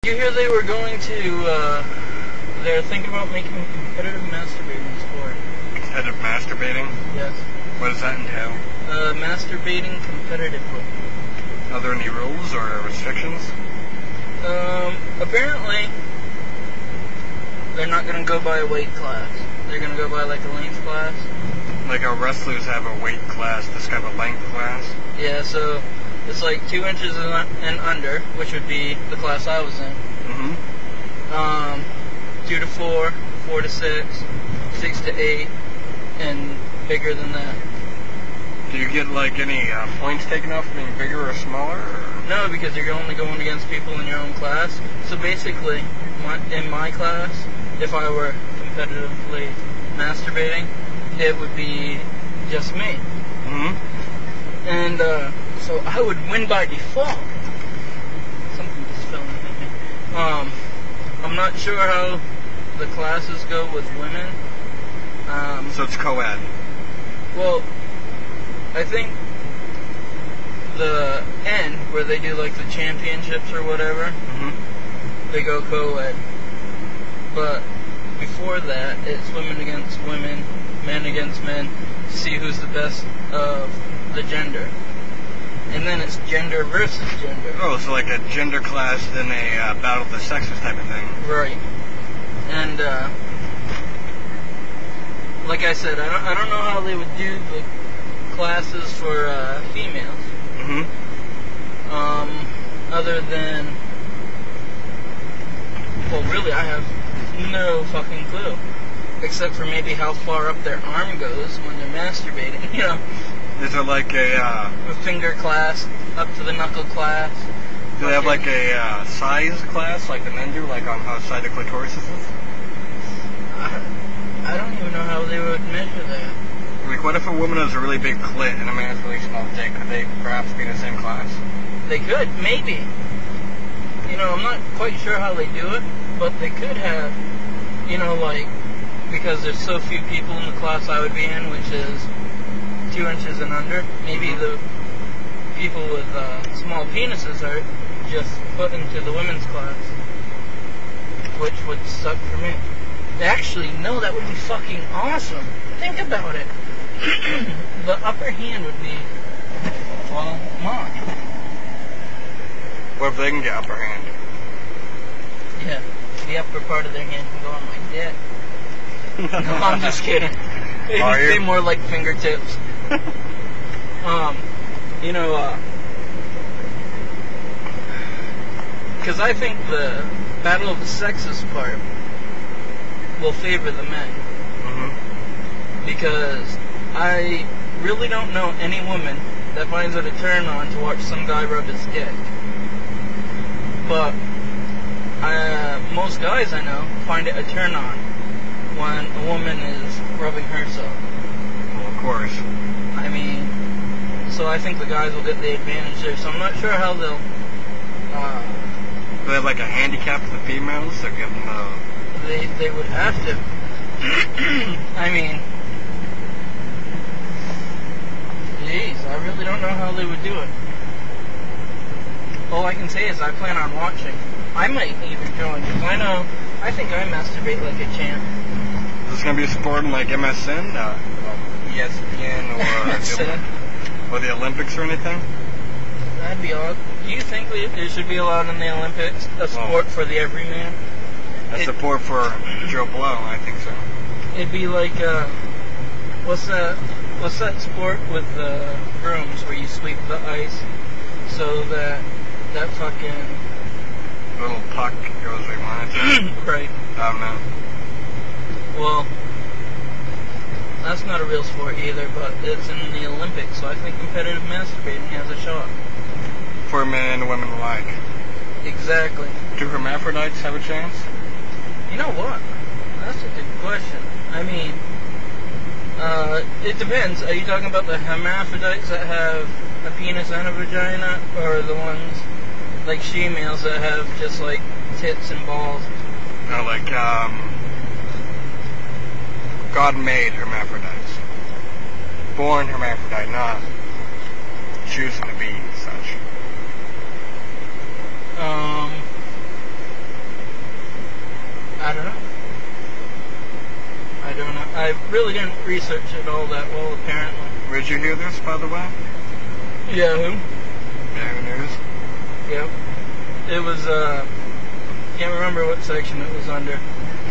You hear they were going to, they're thinking about making a competitive masturbating sport. Competitive masturbating? Yes. What does that entail? Masturbating competitively. Are there any rules or restrictions? Apparently, they're not going to go by a weight class. They're going to go by like a length class. Like how wrestlers have a weight class, this kind of a length class? Yeah, so it's like 2 inches and under, which would be the class I was in. Mm-hmm. 2 to 4, 4 to 6, 6 to 8, and bigger than that. Do you get like any points taken off for being bigger or smaller? Or? No, because you're only going against people in your own class. So basically, in my class, if I were competitively masturbating, it would be just me. Mm-hmm. And so I would win by default. Something just fell in me. I'm not sure how the classes go with women. So it's co-ed. Well, I think the end, where they do like the championships or whatever, they go co-ed. But before that, it's women against women, men against men, to see who's the best of the gender. And then it's gender versus gender. Oh, so like a gender class, then a battle of the sexes type of thing. Right. And like I said, I don't know how they would do the classes for females. Mm-hmm. Other than, well, really, I have no fucking clue, except for maybe how far up their arm goes when they're masturbating. You know. Is there like a finger class, up to the knuckle class? Do they have like a size class, like the men do, like on how side the clitoris is? I don't even know how they would measure that. Like, what if a woman has a really big clit and a man has a really small dick? Could they perhaps be in the same class? They could, maybe. You know, I'm not quite sure how they do it, but they could have, you know, like, because there's so few people in the class I would be in, which is 2 inches and under, maybe the people with small penises are just put into the women's class, which would suck for me. Actually, no, that would be fucking awesome. Think about it. The upper hand would be, well, mine. What if they can get upper hand? Yeah, the upper part of their hand can go on my dick. No, I'm just kidding. It'd be more like fingertips. You know, because I think the battle of the sexes part will favor the men. Mm-hmm. Because I really don't know any woman that finds it a turn on to watch some guy rub his dick. But most guys I know find it a turn on when a woman is rubbing herself. Well, of course. I mean, so I think the guys will get the advantage there. So I'm not sure how they'll. Do they have like a handicap for the females? They're getting They would have to. I mean, jeez, I really don't know how they would do it. All I can say is I plan on watching. I might even join, because I think I masturbate like a champ. Is this going to be a sport in like MSN? ESPN or the Olympics or anything? That'd be odd. Do you think it should be allowed in the Olympics? A sport for the everyman? A sport for Joe Blow, I think so. It'd be like, what's that sport with the brooms where you sweep the ice so that fucking little puck goes where you want it to? Right. I don't know. Well, that's not a real sport either, but it's in the Olympics, so I think competitive masturbating has a shot. For men and women alike. Exactly. Do hermaphrodites have a chance? You know what? That's a good question. I mean, it depends. Are you talking about the hermaphrodites that have a penis and a vagina, or the ones like she-males that have just like tits and balls? No, like God made hermaphrodites. Born hermaphrodite, not choosing to be such. really didn't research it all that well, apparently. Where'd you hear this, by the way? Yahoo. Yahoo News. Yep. It was, can't remember what section it was under,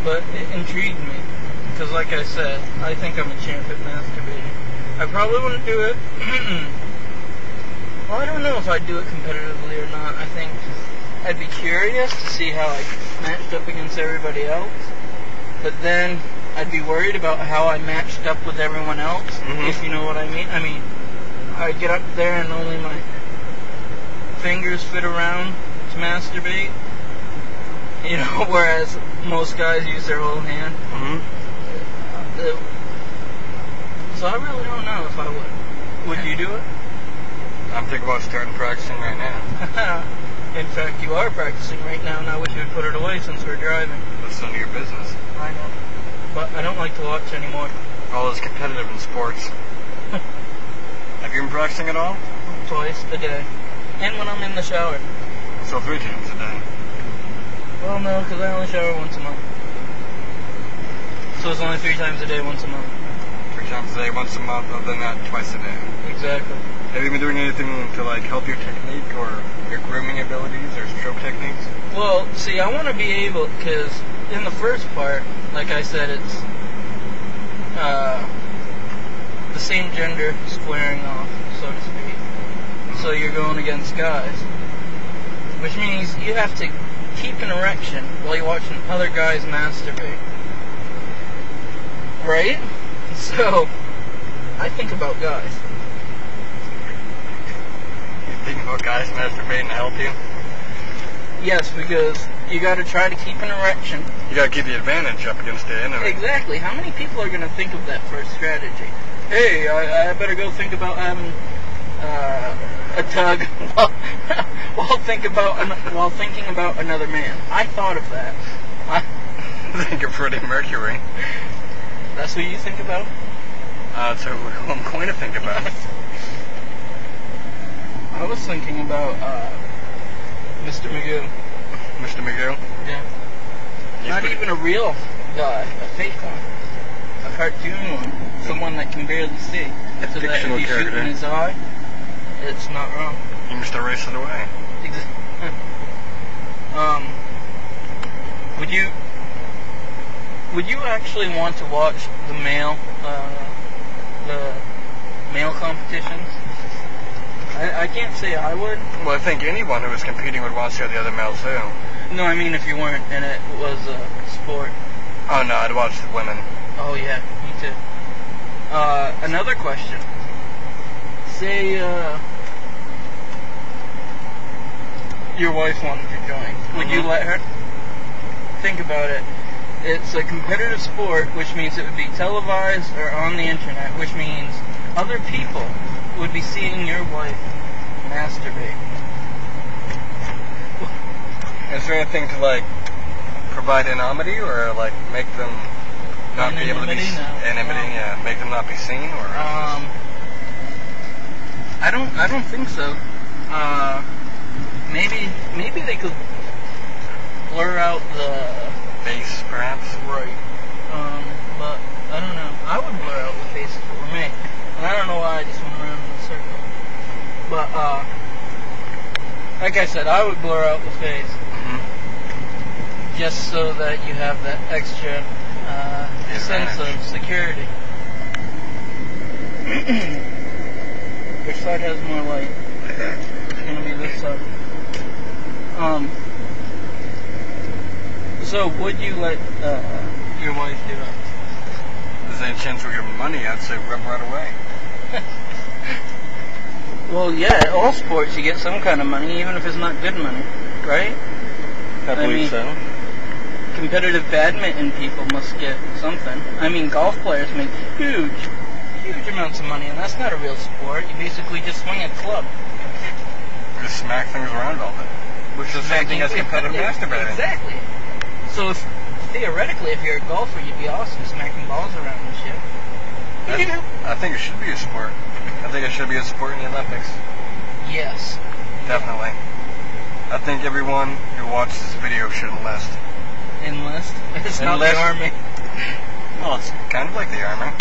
but it intrigued me. Because like I said, I think I'm a champ at masturbating. I probably wouldn't do it. Well, I don't know if I'd do it competitively or not. I think I'd be curious to see how I matched up against everybody else. But then I'd be worried about how I matched up with everyone else, if you know what I mean. I mean, I'd get up there and only my fingers fit around to masturbate. You know, whereas most guys use their whole hand. So I really don't know if I would. Would you do it? I'm thinking about starting practicing right now. In fact, you are practicing right now, and I wish you would put it away since we're driving. That's none of your business. I know. But I don't like to watch anymore. All is competitive in sports. Have you been practicing at all? Twice a day. And when I'm in the shower. So 3 times a day. Well, no, because I only shower once a month. So it's only 3 times a day, once a month. 3 times a day, once a month, other than that, twice a day. Exactly. Have you been doing anything to like help your technique or your grooming abilities or stroke techniques? Well, see, I want to be able, because in the first part, like I said, it's the same gender squaring off, so to speak. So you're going against guys, which means you have to keep an erection while you're watching other guys masturbate. Right? So, I think about guys. You think about guys masturbating to help you? Yes, because you got to try to keep an erection. You got to keep the advantage up against the enemy. Exactly. How many people are going to think of that first strategy? Hey, I better go think about having a tug while thinking about another man. I thought of that. I think you're Freddie Mercury. That's what you think about? That's who I'm going to think about. I was thinking about Mr. Magoo. Mr. Magoo? Yeah. Not even a real guy, a fake one. A cartoon one. Someone that can barely see. A so fictional that if you shoot character. in his eye, it's not wrong. You must erase it away. Would you actually want to watch the male competitions? I can't say I would. Well, I think anyone who is competing would want to see the other males too. No, I mean if you weren't and it was a sport. Oh no, I'd watch the women. Oh yeah, me too. Another question. Say your wife wanted to join. Would you let her? Think about it. It's a competitive sport, which means it would be televised or on the internet, which means other people would be seeing your wife masturbate. Is there anything to like provide anonymity or like make them not be able to be anonymity? Yeah, make them not be seen, or I don't think so. Maybe they could blur out the face, perhaps. Right. But I don't know. I would blur out the face if it were me. And I don't know why I just went around in a circle. But like I said, I would blur out the face. Just so that you have that extra sense of security. Which side has more light? It's gonna be this side. So would you let your wife do it? If there's any chance we'll give her money, I'd say rub right away. Well, yeah, all sports you get some kind of money, even if it's not good money, right? I believe so. Competitive badminton people must get something. I mean, golf players make huge amounts of money, and that's not a real sport. You basically just swing a club. You just smack things around all day. Which is the same thing as competitive masturbating. Exactly. So theoretically, if you're a golfer, you'd be awesome smacking balls around and shit. I think it should be a sport. I think it should be a sport in the Olympics. Yes. Definitely. I think everyone who watches this video should enlist. Enlist? It's not the army. Well, it's kind of like the army.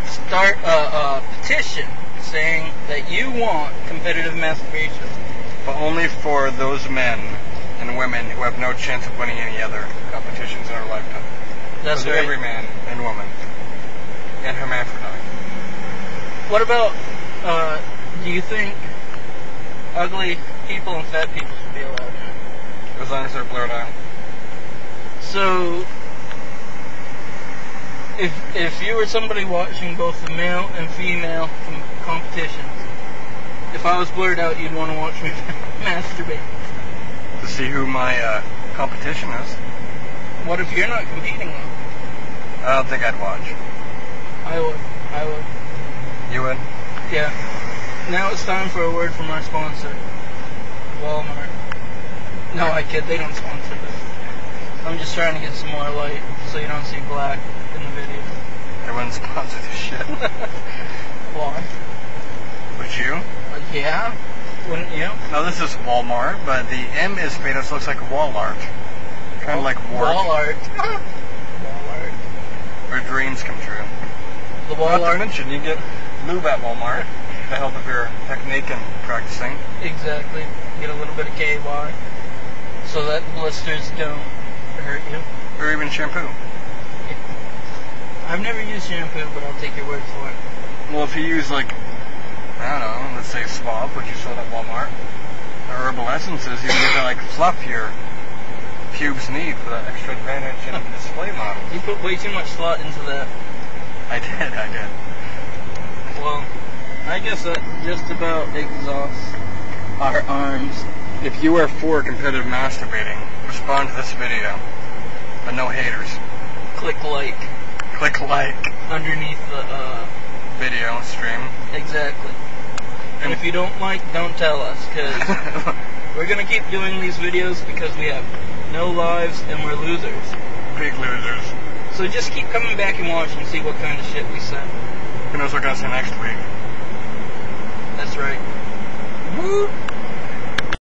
Start a petition saying that you want competitive masturbation. But only for those men and women who have no chance of winning any other competitions in their lifetime. That's so right. Every man and woman and hermaphrodite. What about, do you think ugly people and fat people should be allowed in? As long as they're blurred out. So, if you were somebody watching both the male and female competitions, if I was blurred out, you'd want to watch me masturbate. To see who my competition is. What if you're not competing though? I don't think I'd watch. I would. You would? Yeah. Now it's time for a word from our sponsor, Walmart. No, I kid. They don't sponsor this. I'm just trying to get some more light so you don't see black in the video. I wouldn't sponsor this shit. Why? Would you? Yeah. Wouldn't you? No, this is Walmart, but the M is faded, so it looks like wall art. Kind of like work. Wall art. Wall art. Where dreams come true. The wall Not art. to mention, you get lube at Walmart to help with your technique and practicing. Exactly. Get a little bit of KY so that blisters don't hurt you. Or even shampoo. I've never used shampoo, but I'll take your word for it. Well, if you use, like, I don't know, let's say Swab, which you sold at Walmart, or Herbal Essences, you can get that, like, fluff your pubes need for that extra advantage in the display model. You put way too much thought into that. I did. Well, I guess that just about exhausts our arms. If you are for competitive masturbating, respond to this video. But no haters. Click like. Click like. Underneath the, video stream. Exactly. And if you don't like, don't tell us, because we're going to keep doing these videos because we have no lives and we're losers. Big losers. So just keep coming back and watch and see what kind of shit we said. Who knows what we're going to say next week. That's right. Woo!